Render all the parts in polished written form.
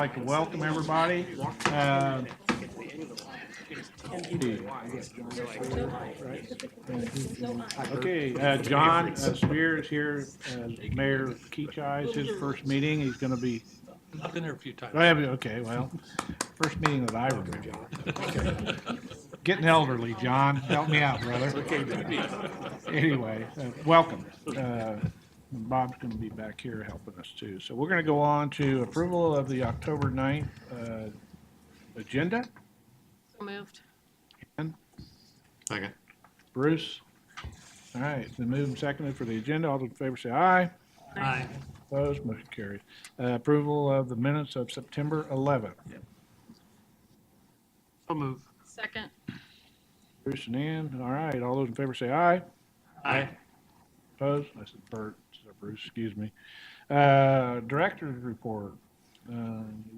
I'd like to welcome everybody. John Spear is here as Mayor Keachai. It's his first meeting. He's going to be. I've been there a few times. Okay, well, first meeting that I remember. Getting elderly, John. Help me out, brother. Anyway, welcome. Bob's going to be back here helping us too. So we're going to go on to approval of the October 9th agenda. So moved. Ken, Second. Bruce. All right, it's been moved and seconded for the agenda. All those in favor say aye. Aye. Opposed, motion carries. Approval of the minutes of September 11th. So move. Second. Bruce and Ann. All right, all those in favor say aye. Aye. Opposed? I said Bert, so Bruce, excuse me. Director's report. You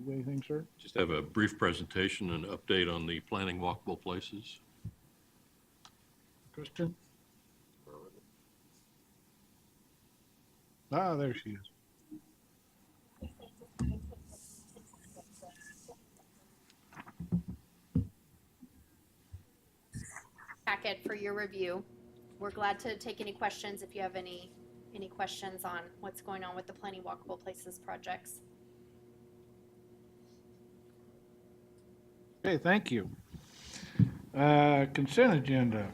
got anything, sir? Just have a brief presentation and update on the planning walkable places. Kristen? Ah, there she is. Packet for your review. We're glad to take any questions if you have any questions on what's going on with the Planning Walkable Places projects. Okay, thank you. Consent agenda.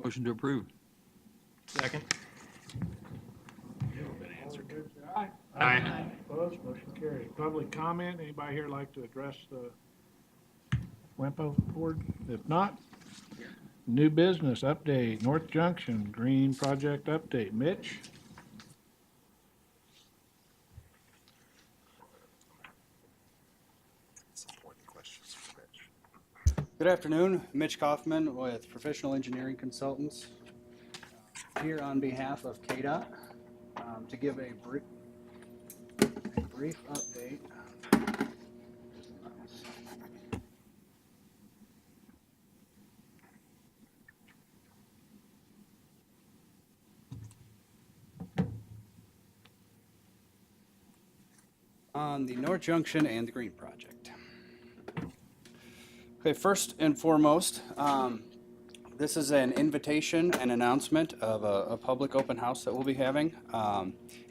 Motion to approve. Second. Aye. Aye. Opposed, motion carried. Public comment, anybody here like to address the Wampo board? If not, new business update, North Junction Green Project update. Mitch? Good afternoon, Mitch Kaufman with Professional Engineering Consultants, here on behalf of KDOT to give a brief update. On the North Junction and the Green Project. Okay, first and foremost, this is an invitation and announcement of a public open house that we'll be having.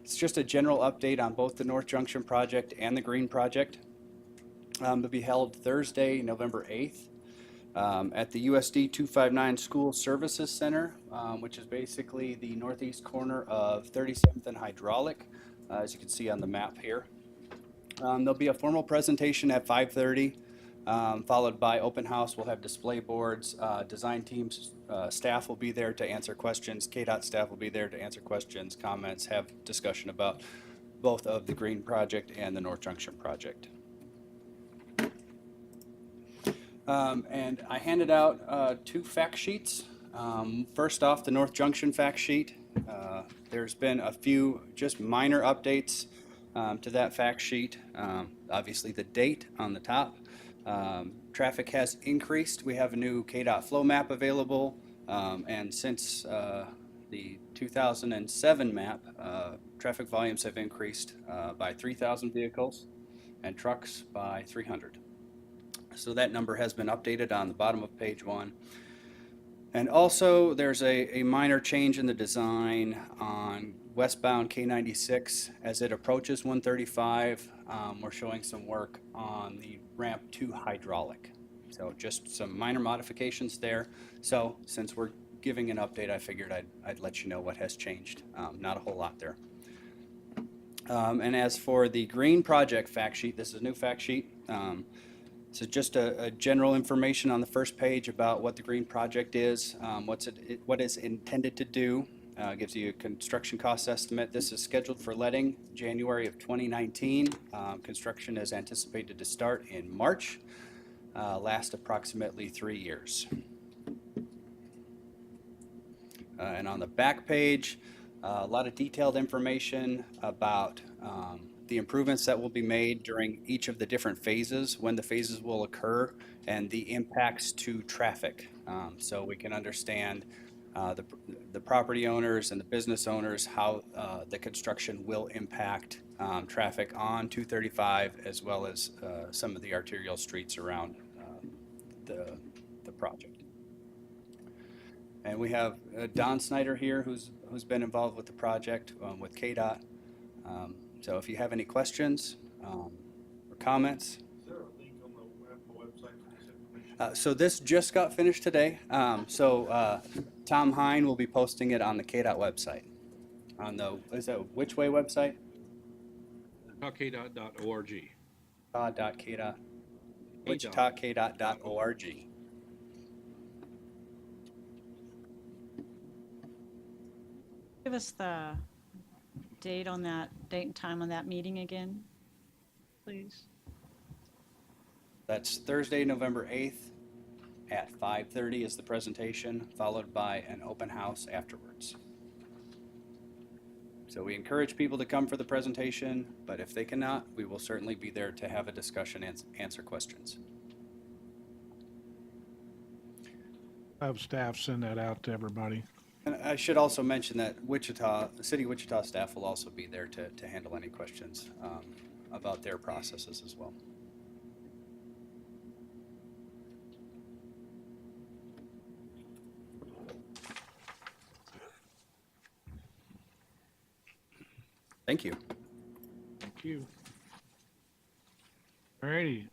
It's just a general update on both the North Junction project and the Green project. It'll be held Thursday, November 8th at the USD 259 School Services Center, which is basically the northeast corner of 37th and Hydraulic, as you can see on the map here. There'll be a formal presentation at 5:30. Followed by open house. We'll have display boards, design teams, staff will be there to answer questions. KDOT staff will be there to answer questions, comments, have discussion about both of the Green project and the North Junction project. And I handed out 2 fact sheets. First off, the North Junction fact sheet. There's been a few just minor updates to that fact sheet. Obviously the date on the top. Traffic has increased. We have a new KDOT flow map available, and since the 2007 map, traffic volumes have increased by 3,000 vehicles and trucks by 300. So that number has been updated on the bottom of page 1. And also there's a minor change in the design on westbound K96 as it approaches 135. We're showing some work on the ramp to Hydraulic. So just some minor modifications there. So since we're giving an update, I figured I'd let you know what has changed. Not a whole lot there. And as for the Green project fact sheet, this is a new fact sheet. So just a general information on the first page about what the Green project is, what it's intended to do. Gives you a construction cost estimate. This is scheduled for letting January of 2019. Construction is anticipated to start in March, last approximately 3 years. And on the back page, a lot of detailed information about the improvements that will be made during each of the different phases, when the phases will occur, and the impacts to traffic. So we can understand the property owners and the business owners how the construction will impact traffic on 235 as well as some of the arterial streets around the project. And we have Don Snyder here who's been involved with the project with KDOT. So if you have any questions or comments. Is there a link on the Wampo website for this information? So this just got finished today. Tom Hine will be posting it on the KDOT website. On the, is that which way website? KDOT.org. Wichita.kdot. WichitaKDOT.org. Give us the date and time on that meeting again, please. That's Thursday, November 8th at 5:30 is the presentation, followed by an open house afterwards. So we encourage people to come for the presentation, but if they cannot, we will certainly be there to have a discussion and answer questions. Have staff send that out to everybody. And I should also mention that the City of Wichita staff will also be there to handle any questions about their processes as well. Thank you. Thank you. Alrighty.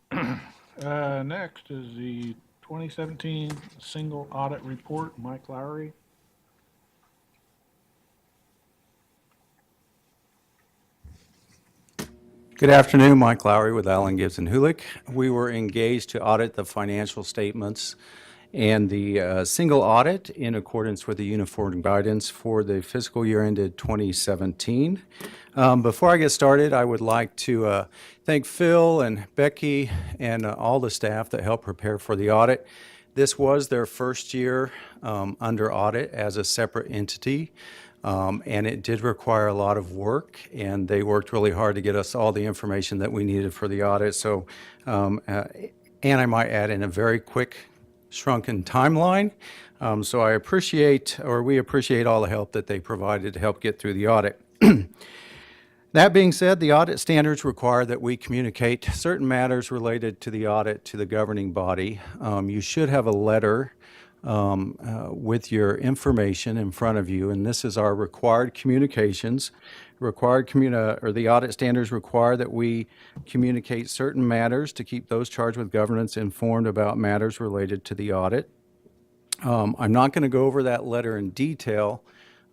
Next is the 2017 Single Audit Report. Mike Lowry. Good afternoon, Mike Lowry with Allen Gibbs and Hulick. We were engaged to audit the financial statements and the single audit in accordance with the uniform guidance for the fiscal year ended 2017. Before I get started, I would like to thank Phil and Becky and all the staff that helped prepare for the audit. This was their first year under audit as a separate entity. And it did require a lot of work, and they worked really hard to get us all the information that we needed for the audit. So, and I might add in a very quick, shrunken timeline. So we appreciate all the help that they provided to help get through the audit. That being said, the audit standards require that we communicate certain matters related to the audit to the governing body. You should have a letter with your information in front of you, and this is our required communications. The audit standards require that we communicate certain matters to keep those charged with governance informed about matters related to the audit. I'm not going to go over that letter in detail,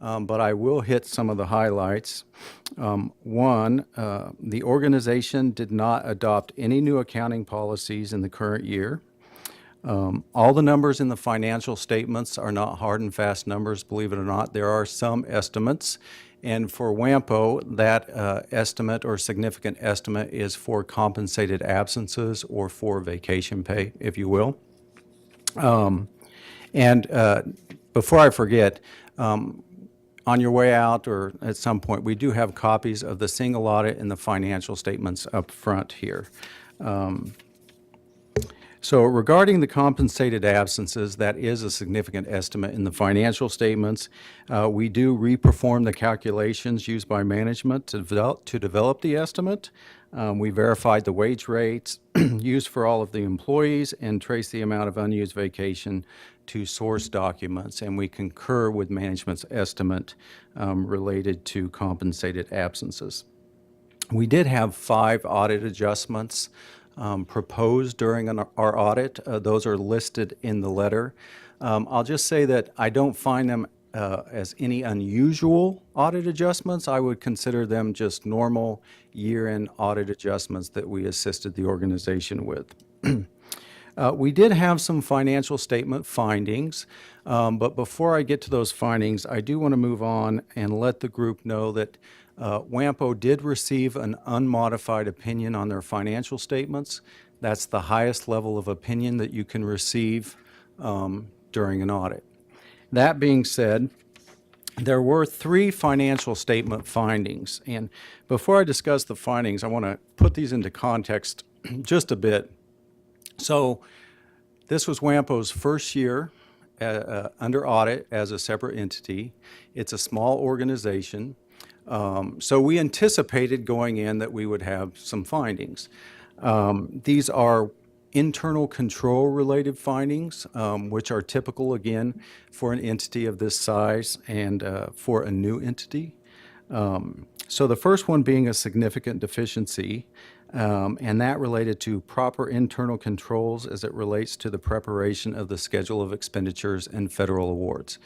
but I will hit some of the highlights. One, the organization did not adopt any new accounting policies in the current year. All the numbers in the financial statements are not hard and fast numbers, believe it or not. There are some estimates. And for Wampo, that estimate or significant estimate is for compensated absences or for vacation pay, if you will. Before I forget, on your way out or at some point, we do have copies of the single audit and the financial statements up front here. So regarding the compensated absences, that is a significant estimate in the financial statements. We do reperform the calculations used by management to develop the estimate. We verified the wage rates used for all of the employees and trace the amount of unused vacation to source documents, and we concur with management's estimate related to compensated absences. We did have 5 audit adjustments proposed during our audit. Those are listed in the letter. I'll just say that I don't find them as any unusual audit adjustments. I would consider them just normal year-end audit adjustments that we assisted the organization with. We did have some financial statement findings, but before I get to those findings, I do want to move on and let the group know that Wampo did receive an unmodified opinion on their financial statements. That's the highest level of opinion that you can receive during an audit. That being said, there were 3 financial statement findings. And before I discuss the findings, I want to put these into context just a bit. So this was Wampo's first year under audit as a separate entity. It's a small organization. So we anticipated going in that we would have some findings. These are internal control related findings, which are typical again for an entity of this size and for a new entity. So the first one being a significant deficiency, and that related to proper internal controls as it relates to the preparation of the schedule of expenditures and federal awards.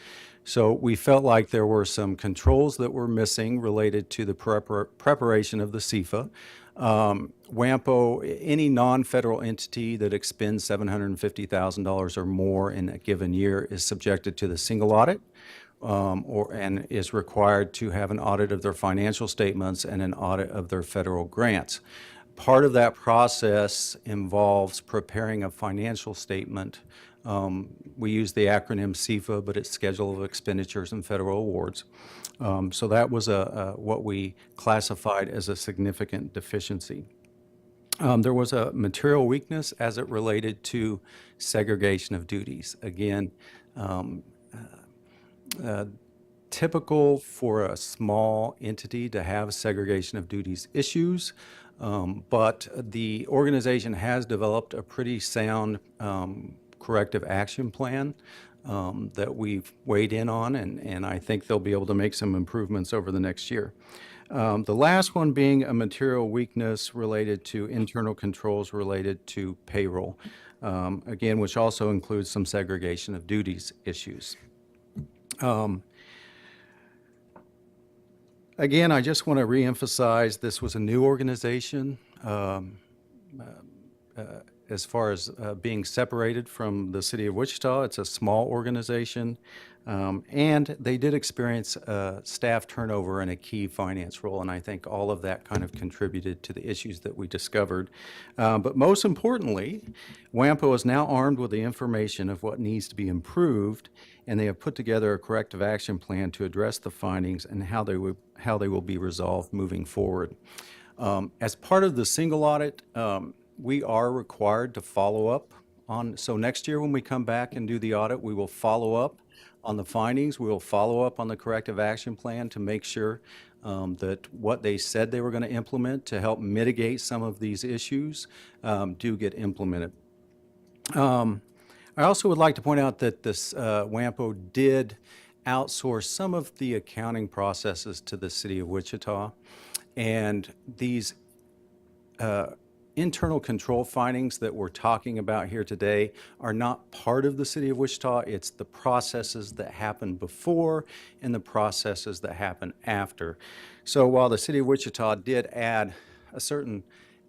So we felt like there were some controls that were missing related to the preparation of the CFA. Wampo, any non-federal entity that expends $750,000 or more in a given year is subjected to the single audit. And is required to have an audit of their financial statements and an audit of their federal grants. Part of that process involves preparing a financial statement. We use the acronym CFA, but it's Schedule of Expenditures and Federal Awards. So that was what we classified as a significant deficiency. There was a material weakness as it related to segregation of duties. Again, typical for a small entity to have segregation of duties issues, but the organization has developed a pretty sound corrective action plan that we've weighed in on, and I think they'll be able to make some improvements over the next year. The last one being a material weakness related to internal controls related to payroll, again, which also includes some segregation of duties issues. Again, I just want to reemphasize this was a new organization as far as being separated from the city of Wichita. It's a small organization, and they did experience staff turnover in a key finance role, and I think all of that kind of contributed to the issues that we discovered. But most importantly, Wampo is now armed with the information of what needs to be improved, and they have put together a corrective action plan to address the findings and how they will be resolved moving forward. As part of the single audit, we are required to follow up on, so next year when we come back and do the audit, we will follow up on the findings. We will follow up on the corrective action plan to make sure that what they said they were going to implement to help mitigate some of these issues do get implemented. I also would like to point out that this Wampo did outsource some of the accounting processes to the city of Wichita, and these internal control findings that we're talking about here today are not part of the city of Wichita. It's the processes that happen before and the processes that happen after. So while the city of Wichita did add a certain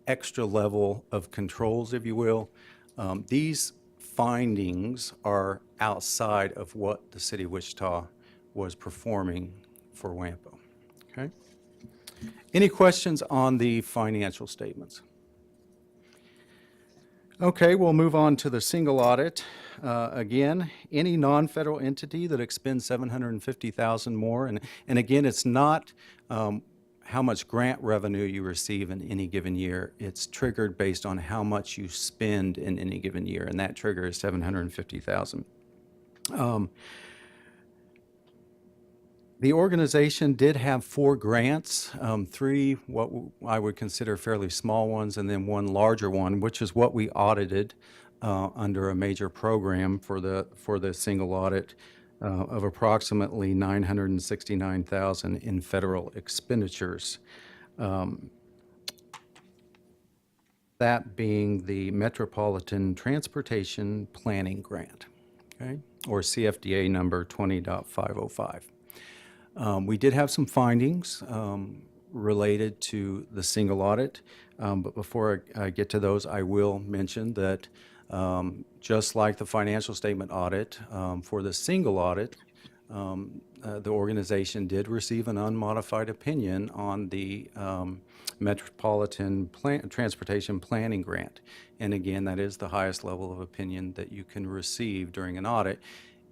extra level of controls, if you will, these findings are outside of what the city of Wichita was performing for Wampo. Okay? Any questions on the financial statements? Okay, we'll move on to the single audit. Again, any non-federal entity that expends $750,000 more, and again, it's not how much grant revenue you receive in any given year. It's triggered based on how much you spend in any given year, and that trigger is $750,000. The organization did have 4 grants, 3 what I would consider fairly small ones, and then 1 larger one, which is what we audited under a major program for the single audit of approximately $969,000 in federal expenditures. That being the Metropolitan Transportation Planning Grant, okay, or CFDA number 20.505. We did have some findings related to the single audit, but before I get to those, I will mention that just like the financial statement audit, for the single audit, the organization did receive an unmodified opinion on the Metropolitan Transportation Planning Grant. And again, that is the highest level of opinion that you can receive during an audit.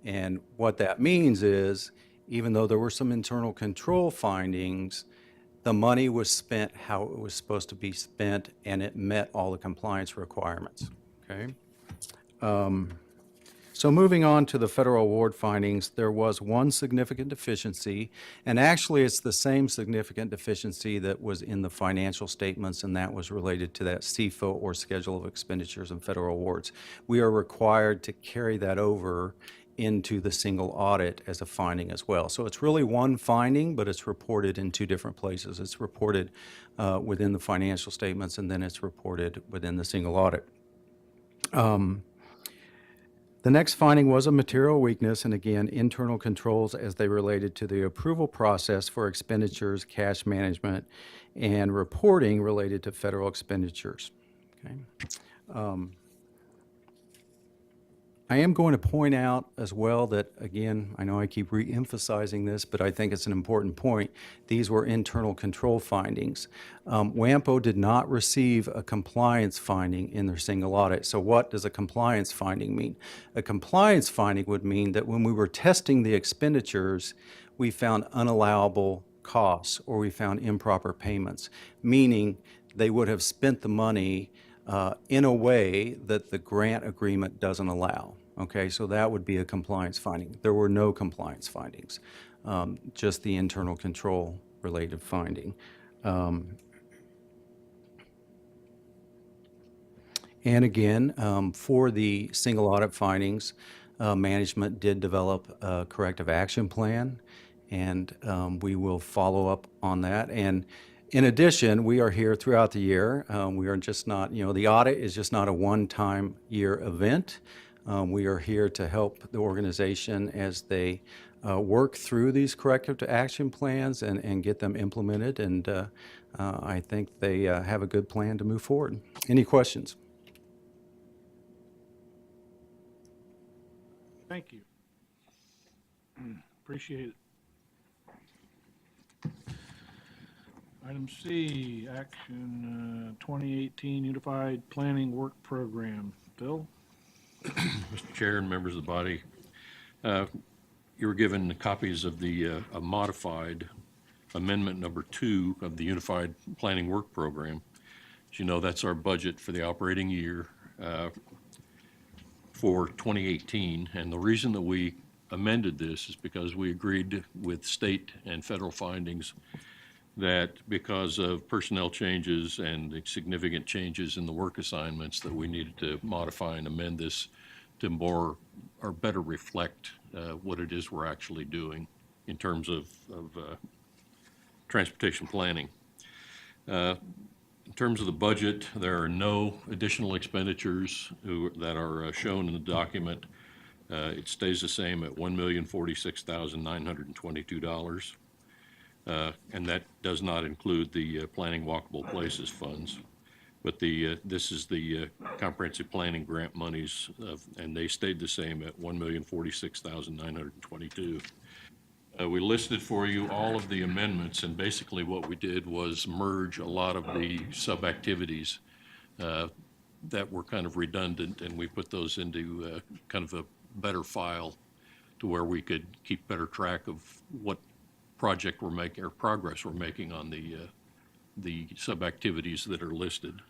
And what that means is, even though there were some internal control findings, the money was spent how it was supposed to be spent, and it met all the compliance requirements, okay? So So moving on to the federal award findings, there was one significant deficiency, and actually it's the same significant deficiency that was in the financial statements, and that was related to that CFO or Schedule of Expenditures and Federal Awards. We are required to carry that over into the single audit as a finding as well. So it's really one finding, but it's reported in two different places. It's reported within the financial statements, and then it's reported within the single audit. The next finding was a material weakness, and again, internal controls as they related to the approval process for expenditures, cash management, and reporting related to federal expenditures. Okay. I am going to point out as well that, again, I know I keep re-emphasizing this, but I think it's an important point. These were internal control findings. Wampo did not receive a compliance finding in their single audit. So what does a compliance finding mean? A compliance finding would mean that when we were testing the expenditures, we found unallowable costs or we found improper payments, meaning they would have spent the money in a way that the grant agreement doesn't allow. Okay, so that would be a compliance finding. There were no compliance findings, just the internal control related finding. And again, for the single audit findings, management did develop a corrective action plan, and we will follow up on that. And in addition, we are here throughout the year. We are just not, the audit is just not a one-time year event. We are here to help the organization as they work through these corrective action plans and get them implemented. And I think they have a good plan to move forward. Any questions? Thank you. Appreciate it. Item C, action 2018 Unified Planning Work Program. Bill? Mr. Chair and members of the body, you were given copies of the a modified amendment number 2 of the Unified Planning Work Program. As you know, that's our budget for the operating year for 2018. And the reason that we amended this is because we agreed with state and federal findings that because of personnel changes and the significant changes in the work assignments that we needed to modify and amend this to more or better reflect what it is we're actually doing in terms of transportation planning. In terms of the budget, there are no additional expenditures that are shown in the document. It stays the same at $1,046,922. And that does not include the planning walkable places funds. But this is the comprehensive planning grant monies, and they stayed the same at $1,046,922. We listed for you all of the amendments, and basically what we did was merge a lot of the sub-activities that were kind of redundant, and we put those into kind of a better file to where we could keep better track of what project we're making or progress we're making on the sub-activities that are listed.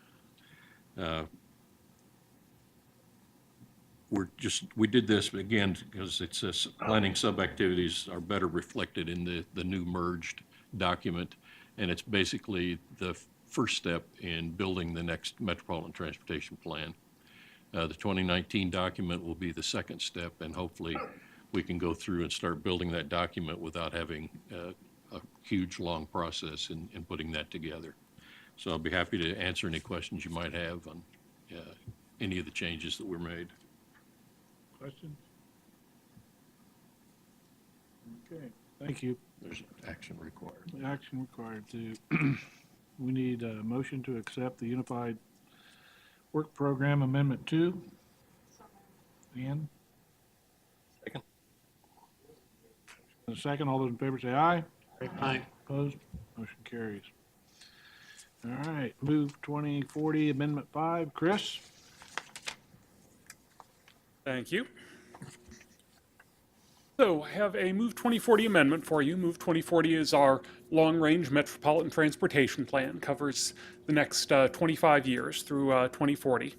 We did this again because it says planning sub-activities are better reflected in the new merged document, and it's basically the first step in building the next Metropolitan Transportation Plan. The 2019 document will be the second step, and hopefully we can go through and start building that document without having a huge, long process in putting that together. So I'll be happy to answer any questions you might have on any of the changes that were made. Questions? Okay, thank you. There's action required. Action required to, we need a motion to accept the Unified Work Program Amendment 2. Ann? Second. And a second, all those in favor say aye. Aye. Opposed? Motion carries. All right, move 2040 Amendment 5. Chris? Thank you. So I have a Move 2040 amendment for you. Move 2040 is our long-range metropolitan transportation plan, covers the next 25 years through 2040.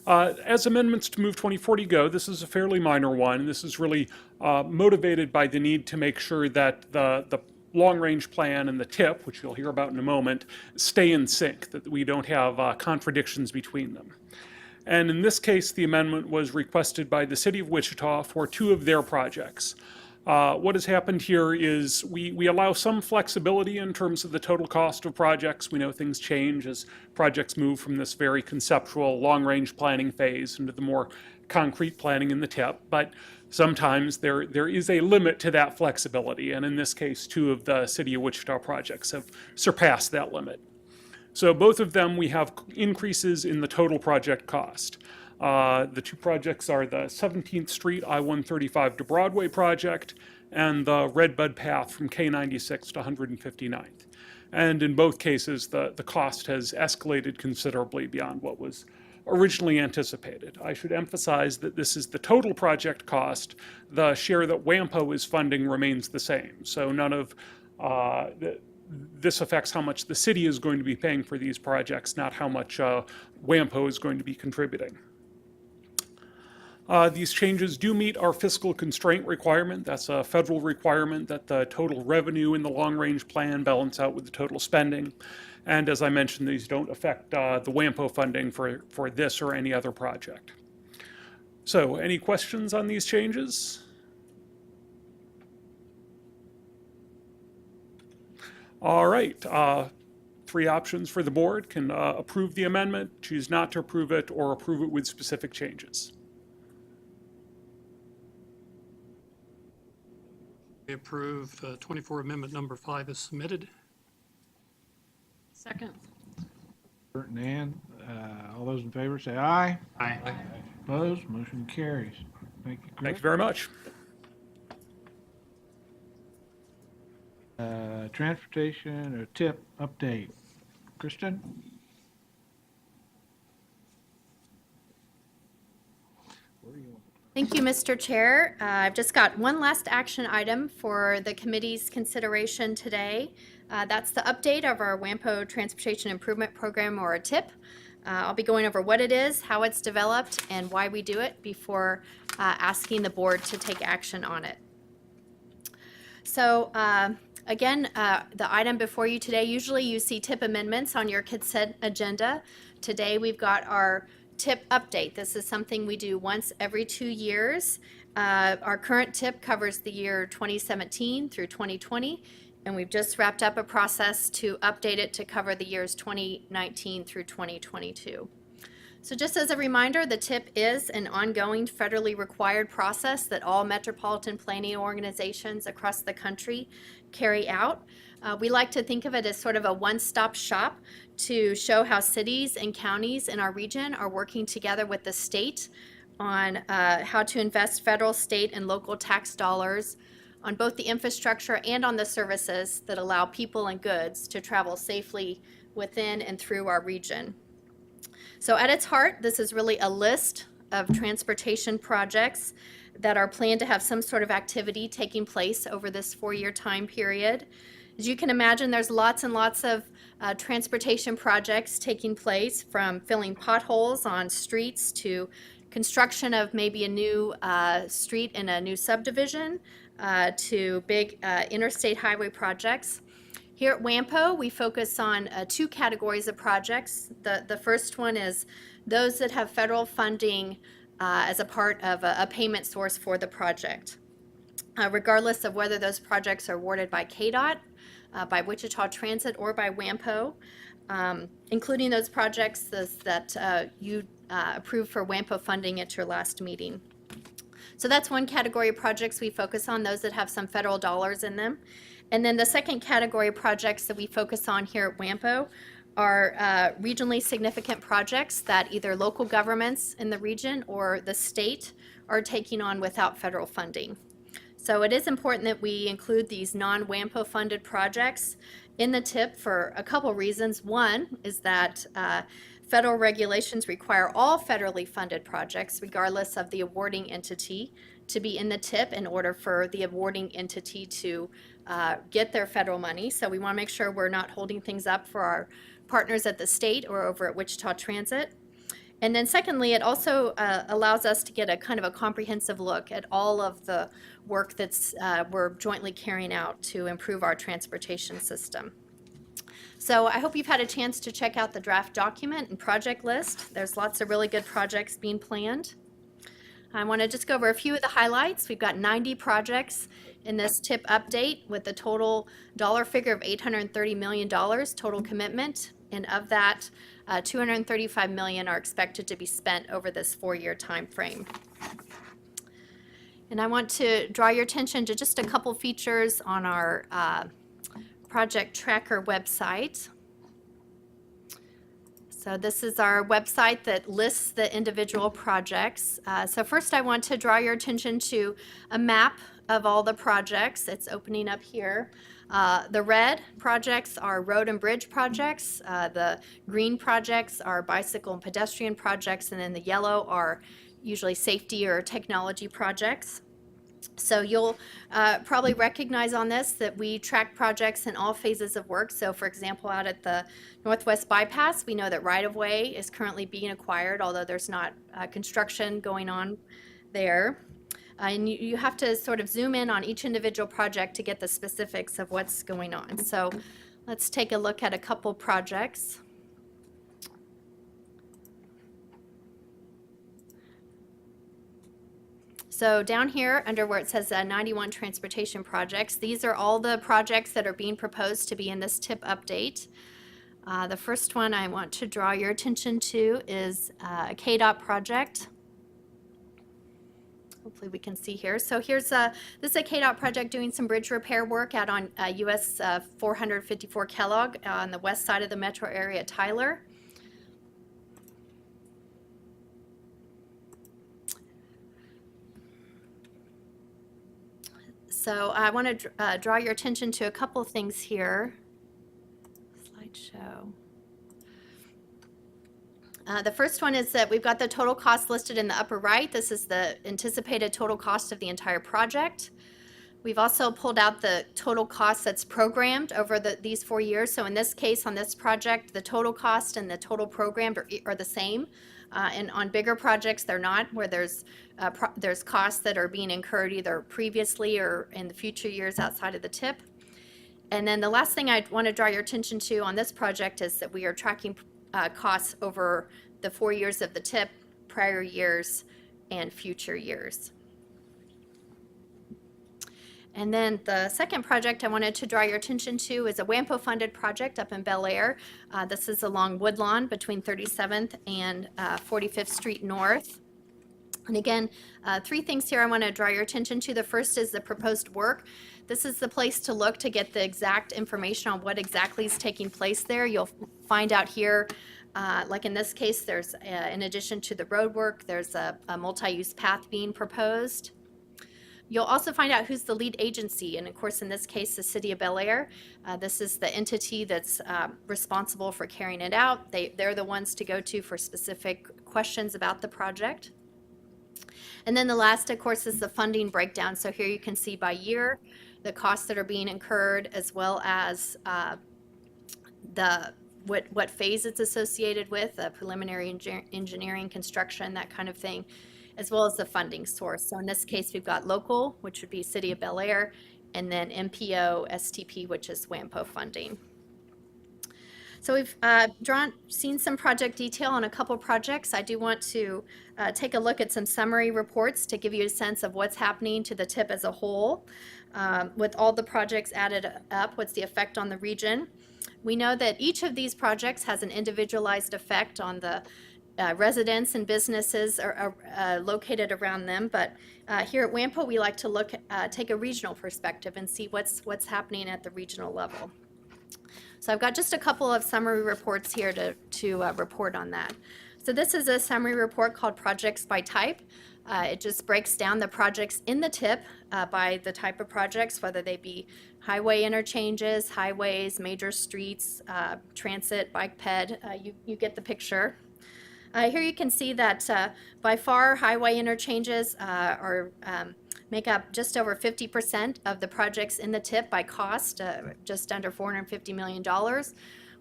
As amendments to Move 2040 go, this is a fairly minor one. This is really motivated by the need to make sure that the long-range plan and the TIP, which you'll hear about in a moment, stay in sync, that we don't have contradictions between them. And in this case, the amendment was requested by the City of Wichita for 2 of their projects. What has happened here is we allow some flexibility in terms of the total cost of projects. We know things change as projects move from this very conceptual long-range planning phase into the more concrete planning in the TIP, but sometimes there is a limit to that flexibility, and in this case, 2 of the City of Wichita projects have surpassed that limit. So both of them, we have increases in the total project cost. The 2 projects are the 17th Street I-135 to Broadway project and the Redbud Path from K96 to 159th. And in both cases, the cost has escalated considerably beyond what was originally anticipated. I should emphasize that this is the total project cost. The share that Wampo is funding remains the same. So none of this affects how much the city is going to be paying for these projects, not how much Wampo is going to be contributing. These changes do meet our fiscal constraint requirement. That's a federal requirement that the total revenue in the long-range plan balance out with the total spending. And as I mentioned, these don't affect the Wampo funding for this or any other project. So any questions on these changes? All right, 3 options for the board: can approve the amendment, choose not to approve it, or approve it with specific changes. We approve 24 Amendment Number 5 is submitted. Second. Bert and Ann, all those in favor say aye. Aye. Opposed, motion carries. Thank you, Chris. Thank you very much. Transportation or TIP update. Kristen? Thank you, Mr. Chair. I've just got one last action item for the committee's consideration today. That's the update of our Wampo Transportation Improvement Program, or a TIP. I'll be going over what it is, how it's developed, and why we do it before asking the board to take action on it. So again, the item before you today, usually you see TIP amendments on your consent agenda. Today we've got our TIP update. This is something we do once every 2 years. Our current TIP covers the year 2017 through 2020, and we've just wrapped up a process to update it to cover the years 2019 through 2022. So just as a reminder, the TIP is an ongoing federally required process that all metropolitan planning organizations across the country carry out. We like to think of it as sort of a one-stop shop to show how cities and counties in our region are working together with the state on how to invest federal, state, and local tax dollars on both the infrastructure and on the services that allow people and goods to travel safely within and through our region. So at its heart, this is really a list of transportation projects that are planned to have some sort of activity taking place over this 4-year time period. As you can imagine, there's lots and lots of transportation projects taking place, from filling potholes on streets to construction of maybe a new street in a new subdivision to big interstate highway projects. Here at Wampo, we focus on 2 categories of projects. The first one is those that have federal funding as a part of a payment source for the project. Regardless of whether those projects are awarded by KDOT, by Wichita Transit, or by Wampo, including those projects that you approved for Wampo funding at your last meeting. So that's one category of projects we focus on, those that have some federal dollars in them. And then the second category of projects that we focus on here at Wampo are regionally significant projects that either local governments in the region or the state are taking on without federal funding. So it is important that we include these non-Wampo funded projects in the TIP for a couple reasons. One is that federal regulations require all federally funded projects, regardless of the awarding entity, to be in the TIP in order for the awarding entity to get their federal money. So we want to make sure we're not holding things up for our partners at the state or over at Wichita Transit. And then secondly, it also allows us to get a kind of a comprehensive look at all of the work that's we're jointly carrying out to improve our transportation system. So I hope you've had a chance to check out the draft document and project list. There's lots of really good projects being planned. I want to just go over a few of the highlights. We've got 90 projects in this TIP update with a total dollar figure of $830 million total commitment. And of that, $235 million are expected to be spent over this 4-year time frame. And I want to draw your attention to just a couple features on our project tracker website. So this is our website that lists the individual projects. So first I want to draw your attention to a map of all the projects. It's opening up here. The red projects are road and bridge projects. The green projects are bicycle and pedestrian projects. And then the yellow are usually safety or technology projects. So you'll probably recognize on this that we track projects in all phases of work. So for example, out at the Northwest Bypass, we know that right-of-way is currently being acquired, although there's not construction going on there. And you have to sort of zoom in on each individual project to get the specifics of what's going on. So let's take a look at a couple projects. So down here under where it says 91 transportation projects, these are all the projects that are being proposed to be in this TIP update. The first one I want to draw your attention to is a KDOT project. Hopefully we can see here. So here's this is a KDOT project doing some bridge repair work out on US 454 Kellogg on the west side of the metro area, Tyler. So I want to draw your attention to a couple things here. Slideshow. The first one is that we've got the total cost listed in the upper right. This is the anticipated total cost of the entire project. We've also pulled out the total cost that's programmed over these 4 years. So in this case, on this project, the total cost and the total programmed are the same. And on bigger projects, they're not, where there's costs that are being incurred either previously or in the future years outside of the TIP. And then the last thing I want to draw your attention to on this project is that we are tracking costs over the 4 years of the TIP, prior years, and future years. And then the second project I wanted to draw your attention to is a Wampo funded project up in Bel Air. This is along Woodlawn between 37th and 45th Street North. And again, 3 things here I want to draw your attention to. The first is the proposed work. This is the place to look to get the exact information on what exactly is taking place there. You'll find out here, like in this case, there's, in addition to the road work, there's a multi-use path being proposed. You'll also find out who's the lead agency, and of course, in this case, the City of Bel Air. This is the entity that's responsible for carrying it out. They're the ones to go to for specific questions about the project. And then the last, of course, is the funding breakdown. So here you can see by year the costs that are being incurred, as well as what phase it's associated with, preliminary engineering, construction, that kind of thing, as well as the funding source. So in this case, we've got local, which would be City of Bel Air, and then MPO, STP, which is Wampo funding. So we've seen some project detail on a couple projects. I do want to take a look at some summary reports to give you a sense of what's happening to the TIP as a whole. With all the projects added up, what's the effect on the region? We know that each of these projects has an individualized effect on the residents and businesses are located around them, but here at Wampo we like to take a regional perspective and see what's happening at the regional level. So I've got just a couple of summary reports here to report on that. So this is a summary report called Projects by Type. It just breaks down the projects in the TIP by the type of projects, whether they be highway interchanges, highways, major streets, transit, bike ped. You get the picture. Here you can see that by far highway interchanges make up just over 50% of the projects in the TIP by cost, just under $450 million.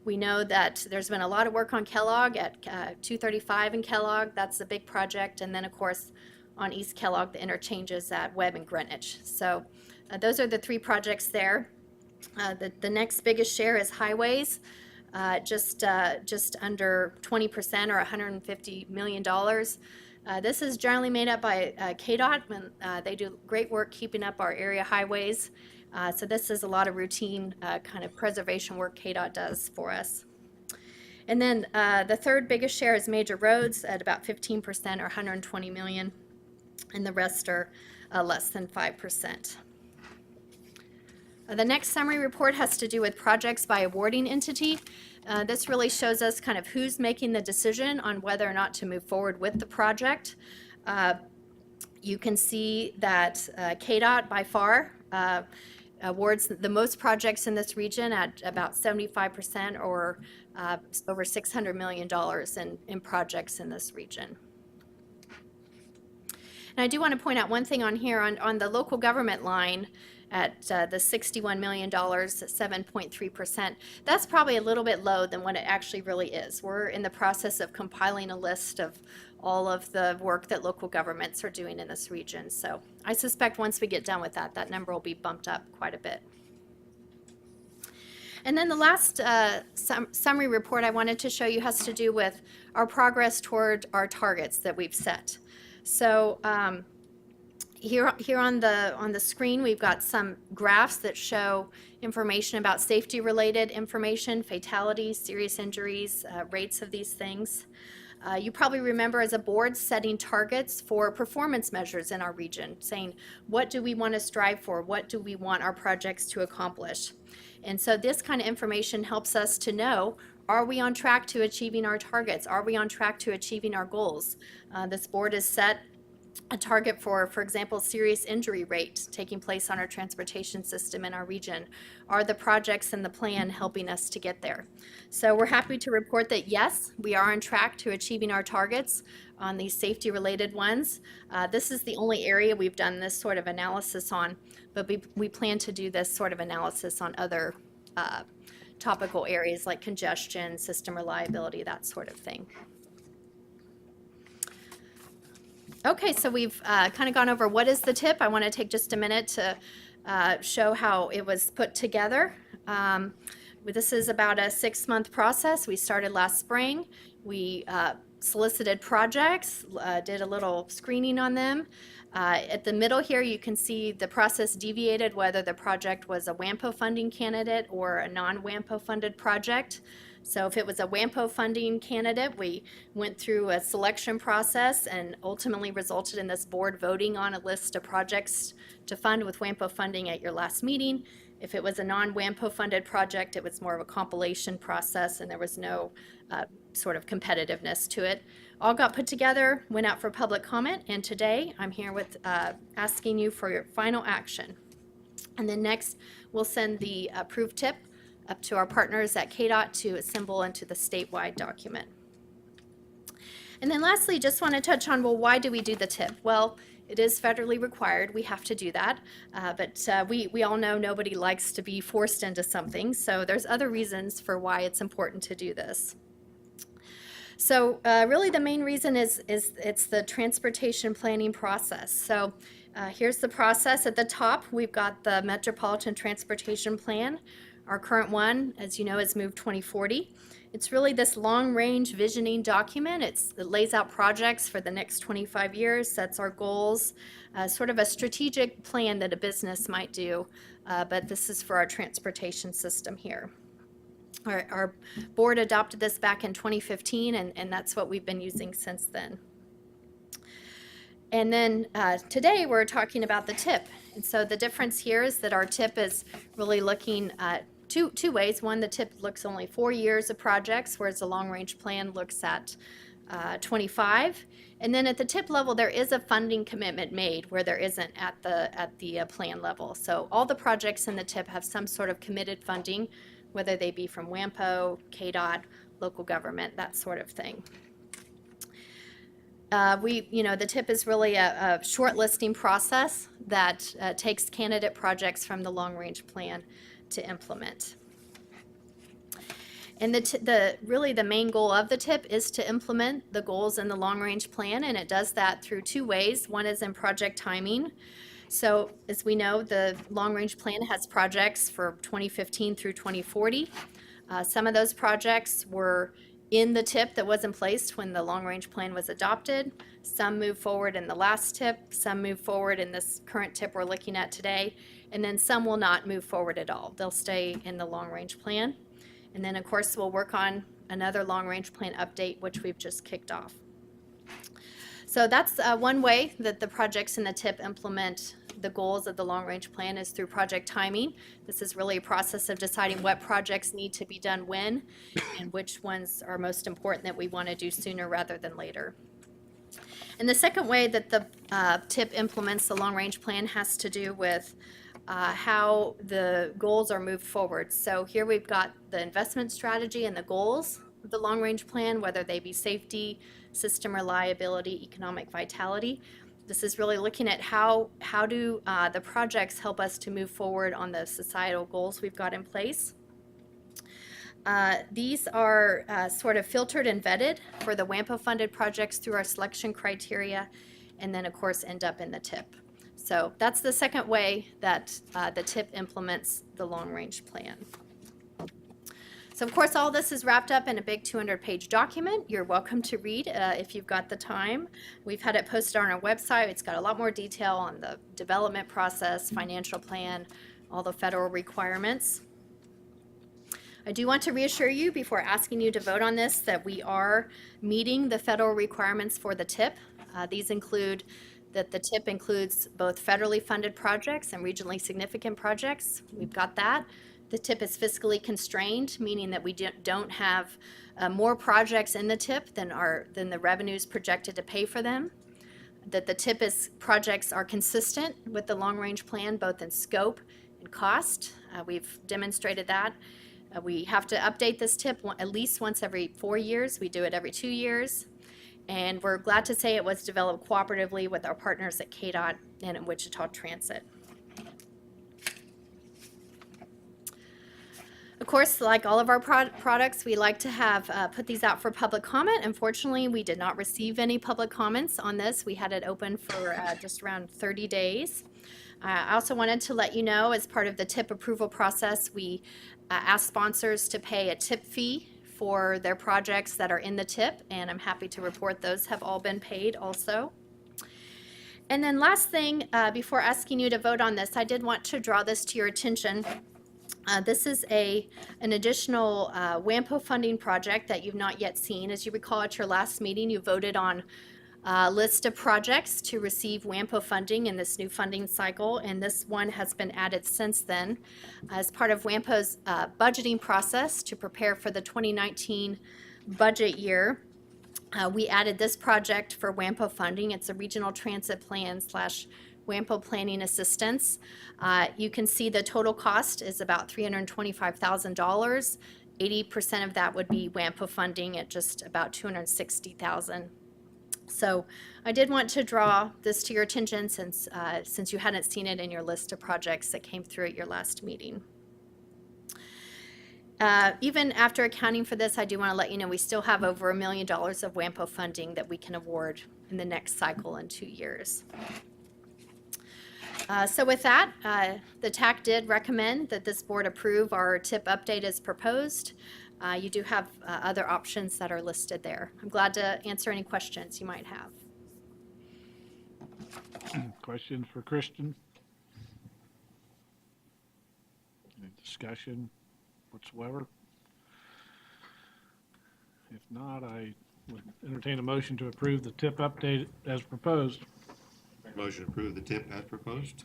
We know that there's been a lot of work on Kellogg at 235 in Kellogg. That's a big project. And then, of course, on East Kellogg, the interchanges at Webb and Greenwich. So those are the 3 projects there. The next biggest share is highways, just under 20% or $150 million. This is generally made up by KDOT, and they do great work keeping up our area highways. So this is a lot of routine kind of preservation work KDOT does for us. And then the third biggest share is major roads at about 15% or $120 million, and the rest are less than 5%. The next summary report has to do with projects by awarding entity. This really shows us kind of who's making the decision on whether or not to move forward with the project. You can see that KDOT by far awards the most projects in this region at about 75% or over $600 million in projects in this region. And I do want to point out one thing on here on the local government line at the $61 million, 7.3%. That's probably a little bit low than what it actually really is. We're in the process of compiling a list of all of the work that local governments are doing in this region. So I suspect once we get done with that, that number will be bumped up quite a bit. And then the last summary report I wanted to show you has to do with our progress toward our targets that we've set. So here on the screen, we've got some graphs that show information about safety-related information, fatalities, serious injuries, rates of these things. You probably remember as a board setting targets for performance measures in our region, saying what do we want to strive for, what do we want our projects to accomplish. And so this kind of information helps us to know, are we on track to achieving our targets? Are we on track to achieving our goals? This board has set a target for example, serious injury rate taking place on our transportation system in our region. Are the projects in the plan helping us to get there? So we're happy to report that yes, we are on track to achieving our targets on these safety related ones. This is the only area we've done this sort of analysis on, but we plan to do this sort of analysis on other topical areas like congestion, system reliability, that sort of thing. Okay, so we've kind of gone over what is the TIP. I want to take just a minute to show how it was put together. This is about a 6-month process. We started last spring. We solicited projects, did a little screening on them. At the middle here, you can see the process deviated whether the project was a Wampo funding candidate or a non-Wampo funded project. So if it was a Wampo funding candidate, we went through a selection process and ultimately resulted in this board voting on a list of projects to fund with Wampo funding at your last meeting. If it was a non-Wampo funded project, it was more of a compilation process and there was no sort of competitiveness to it. All got put together, went out for public comment, and today I'm here with asking you for your final action. And then next, we'll send the approved TIP up to our partners at KDOT to assemble into the statewide document. And then lastly, just want to touch on, well, why do we do the TIP? Well, it is federally required. We have to do that. But we all know nobody likes to be forced into something. So there's other reasons for why it's important to do this. So really the main reason is it's the transportation planning process. So here's the process. At the top, we've got the Metropolitan Transportation Plan. Our current one, as you know, is Move 2040. It's really this long-range visioning document. It lays out projects for the next 25 years, sets our goals, sort of a strategic plan that a business might do, but this is for our transportation system here. Our board adopted this back in 2015, and that's what we've been using since then. And then today we're talking about the TIP. And so the difference here is that our TIP is really looking at two ways. One, the TIP looks only 4 years of projects, whereas the long-range plan looks at 25. And then at the TIP level, there is a funding commitment made where there isn't at the plan level. So all the projects in the TIP have some sort of committed funding, whether they be from Wampo, KDOT, local government, that sort of thing. The TIP is really a shortlisting process that takes candidate projects from the long-range plan to implement. And really the main goal of the TIP is to implement the goals in the long-range plan, and it does that through two ways. One is in project timing. So as we know, the long-range plan has projects for 2015 through 2040. Some of those projects were in the TIP that was in place when the long-range plan was adopted. Some moved forward in the last TIP, some moved forward in this current TIP we're looking at today, and then some will not move forward at all. They'll stay in the long-range plan. And then, of course, we'll work on another long-range plan update, which we've just kicked off. So that's one way that the projects in the TIP implement the goals of the long-range plan is through project timing. This is really a process of deciding what projects need to be done when and which ones are most important that we want to do sooner rather than later. And the second way that the TIP implements the long-range plan has to do with how the goals are moved forward. So here we've got the investment strategy and the goals of the long-range plan, whether they be safety, system reliability, economic vitality. This is really looking at how do the projects help us to move forward on the societal goals we've got in place. These are sort of filtered and vetted for the WAMPO funded projects through our selection criteria, and then of course end up in the TIP. So that's the second way that the TIP implements the long-range plan. So of course all this is wrapped up in a big 200-page document. You're welcome to read if you've got the time. We've had it posted on our website. It's got a lot more detail on the development process, financial plan, all the federal requirements. I do want to reassure you before asking you to vote on this that we are meeting the federal requirements for the TIP. These include that the TIP includes both federally funded projects and regionally significant projects. We've got that. The TIP is fiscally constrained, meaning that we don't have more projects in the TIP than the revenues projected to pay for them. That the TIP projects are consistent with the long-range plan, both in scope and cost. We've demonstrated that. We have to update this TIP at least once every 4 years. We do it every 2 years. And we're glad to say it was developed cooperatively with our partners at KDOT and at Wichita Transit. Of course, like all of our products, we like to have put these out for public comment. Unfortunately, we did not receive any public comments on this. We had it open for just around 30 days. I also wanted to let you know, as part of the TIP approval process, we asked sponsors to pay a TIP fee for their projects that are in the TIP, and I'm happy to report those have all been paid also. And then last thing, before asking you to vote on this, I did want to draw this to your attention. This is an additional WAMPO funding project that you've not yet seen. As you recall, at your last meeting, you voted on a list of projects to receive WAMPO funding in this new funding cycle, and this one has been added since then. As part of WAMPO's budgeting process to prepare for the 2019 budget year, we added this project for WAMPO funding. It's a regional transit plan / WAMPO planning assistance. You can see the total cost is about $325,000. 80% of that would be WAMPO funding at just about $260,000. So I did want to draw this to your attention since you hadn't seen it in your list of projects that came through at your last meeting. Even after accounting for this, I do want to let you know we still have over $1 million of WAMPO funding that we can award in the next cycle in 2 years. So with that, the TAC did recommend that this board approve our TIP update as proposed. You do have other options that are listed there. I'm glad to answer any questions you might have. Questions for Kristen? Any discussion whatsoever? If not, I would entertain a motion to approve the TIP update as proposed. Motion to approve the TIP as proposed.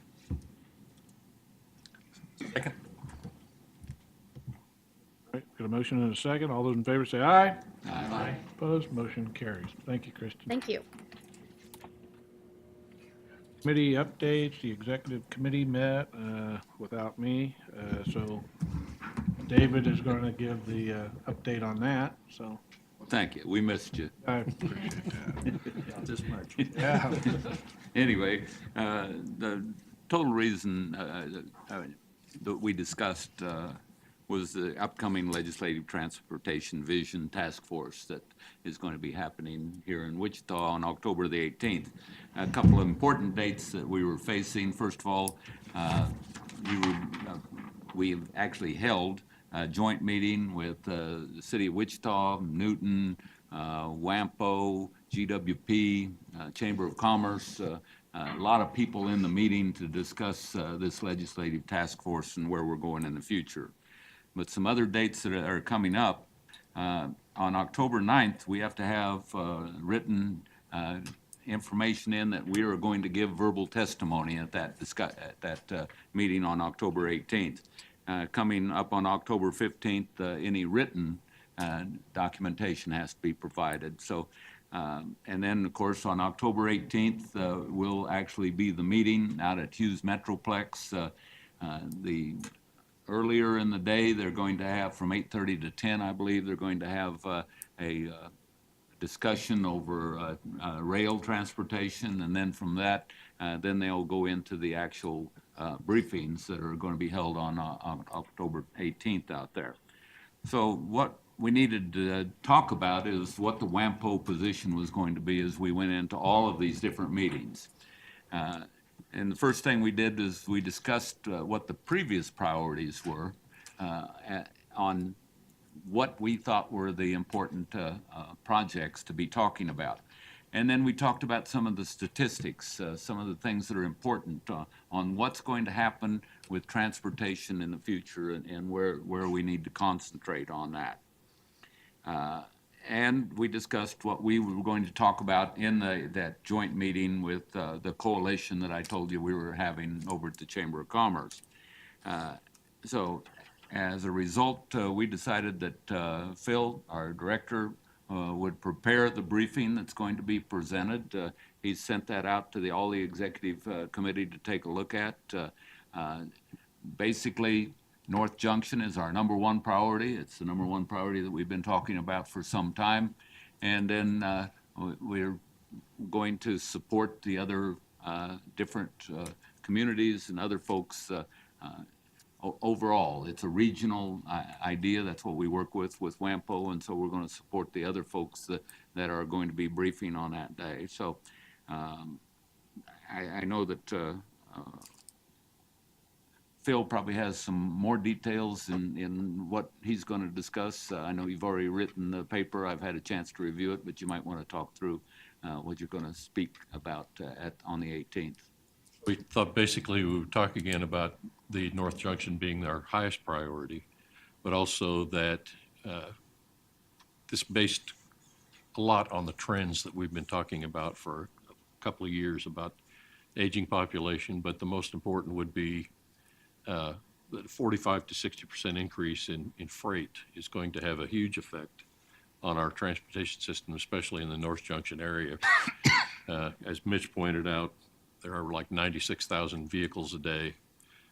Second. All right, got a motion and a second. All those in favor say aye. Aye. Opposed, motion carries. Thank you, Kristen. Thank you. Committee updates. The executive committee met without me, so David is going to give the update on that. So Thank you. We missed you. I appreciate that. This much. Yeah. Anyway, the total reason that we discussed was the upcoming Legislative Transportation Vision Task Force that is going to be happening here in Wichita on October the 18th. A couple of important dates that we were facing. First of all, we actually held a joint meeting with the City of Wichita, Newton, Wampo, GWP, Chamber of Commerce, a lot of people in the meeting to discuss this legislative task force and where we're going in the future. But some other dates that are coming up, on October 9th, we have to have written information in that we are going to give verbal testimony at that meeting on October 18th. Coming up on October 15th, any written documentation has to be provided. So, and then, of course, on October 18th, will actually be the meeting out at Hughes Metroplex. Earlier in the day, they're going to have from 8:30 to 10, I believe, they're going to have a discussion over rail transportation, and then from that, then they'll go into the actual briefings that are going to be held on October 18th out there. So what we needed to talk about is what the Wampo position was going to be as we went into all of these different meetings. And the first thing we did is we discussed what the previous priorities were on what we thought were the important projects to be talking about. And then we talked about some of the statistics, some of the things that are important on what's going to happen with transportation in the future and where we need to concentrate on that. And we discussed what we were going to talk about in that joint meeting with the coalition that I told you we were having over at the Chamber of Commerce. So as a result, we decided that Phil, our director, would prepare the briefing that's going to be presented. He's sent that out to all the executive committee to take a look at. Basically, North Junction is our number one priority. It's the number one priority that we've been talking about for some time. And then we're going to support the other different communities and other folks. Overall, it's a regional idea. That's what we work with Wampo, and so we're going to support the other folks that are going to be briefing on that day. So I know that Phil probably has some more details in what he's going to discuss. I know you've already written the paper. I've had a chance to review it, but you might want to talk through what you're going to speak about on the 18th. We thought basically we would talk again about the North Junction being our highest priority, but also that this based a lot on the trends that we've been talking about for a couple of years about aging population, but the most important would be the 45 to 60% increase in freight is going to have a huge effect on our transportation system, especially in the North Junction area. As Mitch pointed out, there are like 96,000 vehicles a day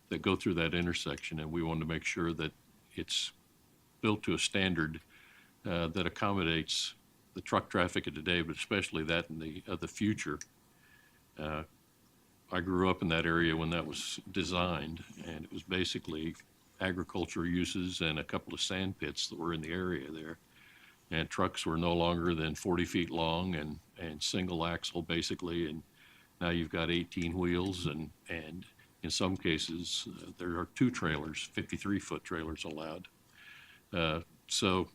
that go through that intersection, and we want to make sure that it's built to a standard that accommodates the truck traffic of today, but especially that in the future. I grew up in that area when that was designed, and it was basically agriculture uses and a couple of sand pits that were in the area there. And trucks were no longer than 40 feet long and single axle basically, and now you've got 18 wheels and in some cases there are 2 trailers, 53-foot trailers allowed. So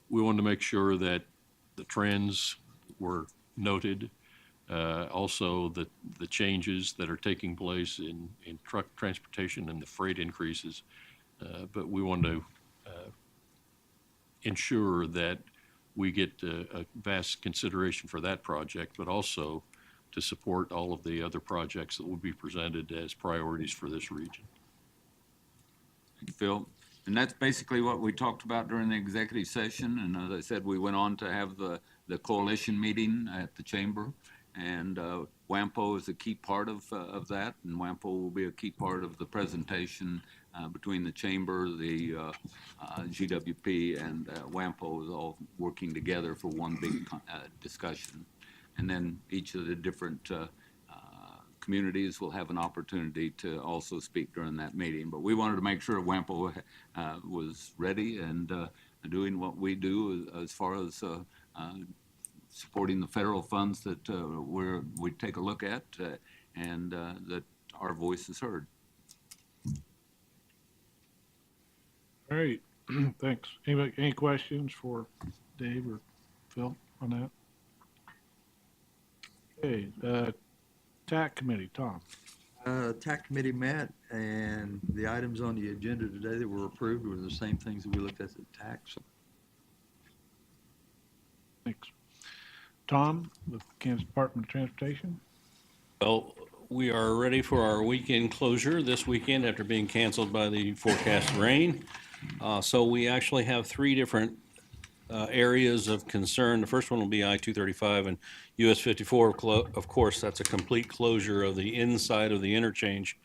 we wanted to make sure that the trends were noted. Also, the changes that are taking place in truck transportation and the freight increases. But we want to ensure that we get a vast consideration for that project, but also to support all of the other projects that will be presented as priorities for this region. Thank you, Phil. And that's basically what we talked about during the executive session. And as I said, we went on to have the coalition meeting at the chamber. And Wampo is a key part of that, and Wampo will be a key part of the presentation between the chamber, the GWP, and Wampo is all working together for one big discussion. And then each of the different communities will have an opportunity to also speak during that meeting. But we wanted to make sure Wampo was ready and doing what we do as far as supporting the federal funds that we take a look at and that our voice is heard. All right, thanks. Anybody, any questions for Dave or Phil on that? Okay, TAC committee, Tom. TAC committee met, and the items on the agenda today that were approved were the same things that we looked at TAC. So Thanks. Tom, with Kansas Department of Transportation. Well, we are ready for our weekend closure this weekend after being canceled by the forecast rain. So we actually have three different areas of concern. The first one will be I-235 and US 54. Of course, that's a complete closure of the inside of the interchange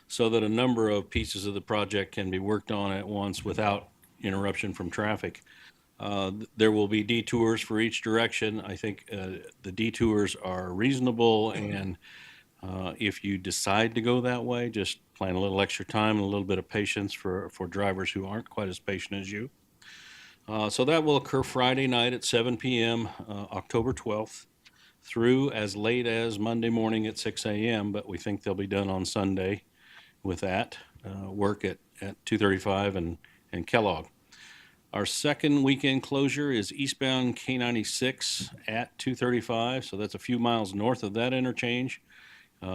so that a number of pieces of the project can be worked on at once without interruption from traffic. There will be detours for each direction. I think the detours are reasonable, and if you decide to go that way, just plan a little extra time and a little bit of patience for drivers who aren't quite as patient as you. So that will occur Friday night at 7 p.m., October 12th, through as late as Monday morning at 6 a.m., but we think they'll be done on Sunday with that work at 235 and Kellogg. Our second weekend closure is eastbound K96 at 235, so that's a few miles north of that interchange.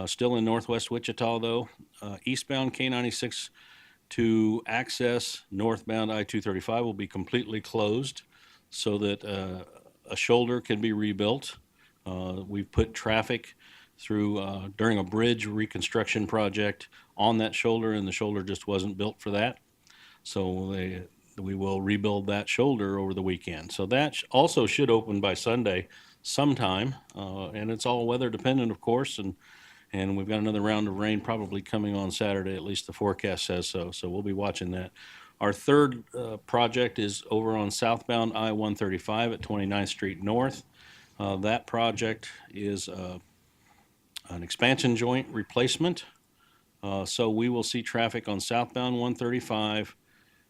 Still in northwest Wichita, though. Eastbound K96 to access northbound I-235 will be completely closed so that a shoulder can be rebuilt. We've put traffic through during a bridge reconstruction project on that shoulder, and the shoulder just wasn't built for that. So we will rebuild that shoulder over the weekend. So that also should open by Sunday sometime, and it's all weather dependent, of course, and we've got another round of rain probably coming on Saturday, at least the forecast says so. So we'll be watching that. Our third project is over on southbound I-135 at 29th Street North. That project is an expansion joint replacement. So we will see traffic on southbound 135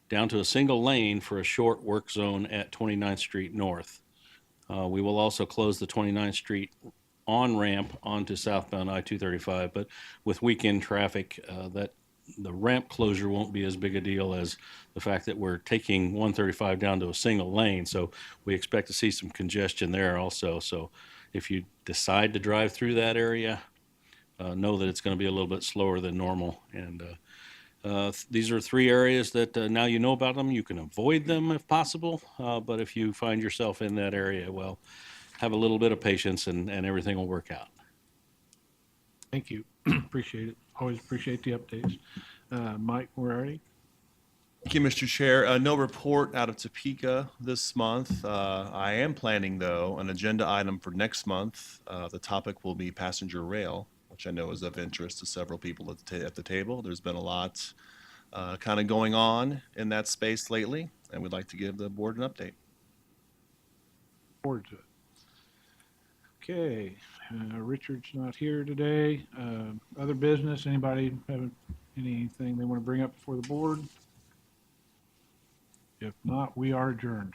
down to a single lane for a short work zone at 29th Street North. We will also close the 29th Street on-ramp onto southbound I-235, but with weekend traffic, that the ramp closure won't be as big a deal as the fact that we're taking 135 down to a single lane, so we expect to see some congestion there also. So if you decide to drive through that area, know that it's going to be a little bit slower than normal. And these are three areas that now you know about them. You can avoid them if possible, but if you find yourself in that area, well, have a little bit of patience and everything will work out. Thank you. Appreciate it. Always appreciate the updates. Mike Moriarty. Thank you, Mr. Chair. No report out of Topeka this month. I am planning, though, an agenda item for next month. The topic will be passenger rail, which I know is of interest to several people at the table. There's been a lot kind of going on in that space lately, and we'd like to give the board an update. Forward to it. Okay, Richard's not here today. Other business, anybody have anything they want to bring up before the board? If not, we are adjourned.